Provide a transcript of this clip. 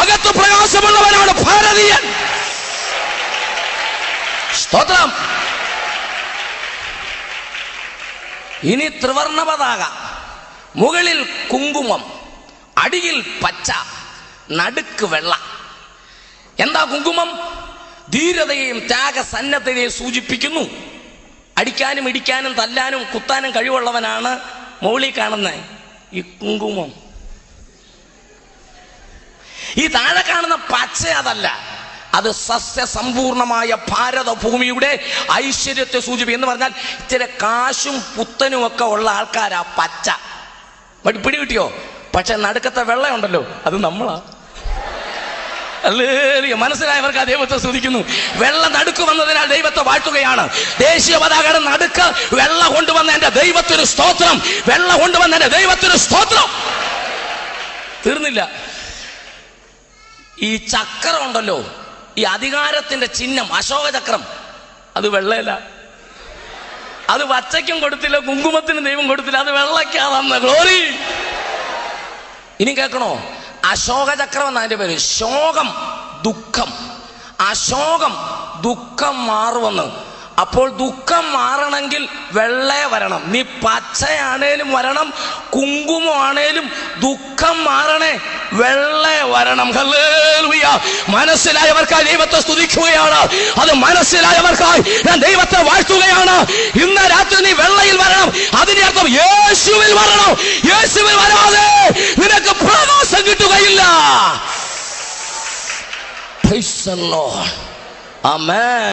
അകത്ത് പ്രകാശമുള്ളവനാണ് ഭാരതീയൻ. സ്തോത്രം. ഇനി ത്രിവർണ്ണ പതാക, മുകളിൽ കുങ്കുമം, അടിയിൽ പച്ച, നടുക്ക് വെള്ള. എന്താ കുങ്കുമം? ധീരതയെയും ത്യാഗസന്നദ്ധതയെയും സൂചിപ്പിക്കുന്നു. അടിക്കാനും ഇടിക്കാനും തല്ലാനും കുത്താനും കഴിവുള്ളവനാണ് മുകളിൽ കാണുന്ന ഈ കുങ്കുമം. ഈ താഴെ കാണുന്ന പച്ച അതല്ല, അത് സസ്യസമ്പൂർണമായ ഭാരതഭൂമിയുടെ ഐശ്വര്യത്തെ സൂചിപ്പിക്കും. എന്ന് പറഞ്ഞാൽ ഇച്ചിരി കാശും പുത്തനും ഒക്കെ ഉള്ള ആൾക്കാരാ പച്ച. പിടി കിട്ടിയോ? പക്ഷെ നടുക്കത്തെ വെള്ളയുണ്ടല്ലോ, അത് നമ്മളാ. മനസ്സിലായവർക്ക് ആ ദൈവത്തെ സ്തുതിക്കുന്നു. വെള്ള നടുക്ക് വന്നതിനാൽ ദൈവത്തെ വാഴ്ത്തുകയാണ്. ദേശീയ പതാകയുടെ നടുക്ക് വെള്ള കൊണ്ടുവന്ന എന്റെ ദൈവത്തിന് സ്തോത്രം. വെള്ള കൊണ്ടുവന്ന എന്റെ ദൈവത്തിന് സ്തോത്രം. തീർന്നില്ല. ഈ ചക്രം ഉണ്ടല്ലോ, ഈ അധികാരത്തിന്റെ ചിഹ്നം അശോക ചക്രം, അത് വെള്ളയല്ല. അത് പച്ചയ്ക്കും കൊടുത്തില്ല, കുങ്കുമത്തിന് ദൈവം കൊടുത്തില്ല, അത് വെള്ളയ്ക്കാ തന്ന ഗ്ലോറി. ഇനി കേൾക്കണോ? അശോക ചക്രം എന്നാ അതിന്റെ പേര്. ശോകം ദുഃഖം, അശോകം ദുഃഖം മാറുമെന്ന്. അപ്പോൾ ദുഃഖം മാറണമെങ്കിൽ വെള്ളേ വരണം. നീ പച്ചയാണേലും വരണം, കുങ്കുമമാണേലും ദുഃഖം മാറണേ വെള്ളേ വരണം. ഹല്ലേലൂയ. മനസ്സിലായവർക്കായി ദൈവത്തെ സ്തുതിക്കുകയാണ്. അത് മനസ്സിലായവർക്കായി ഞാൻ ദൈവത്തെ വാഴ്ത്തുകയാണ്. ഇന്ന് രാത്രി നീ വെള്ളയിൽ വരണം. അതിന്റെ അർത്ഥം യേശുവിൽ വരണം. യേശുവിൽ വരാതെ നിനക്ക് പ്രകാശം കിട്ടുകയില്ല. Praise the Lord. ആമേൻ.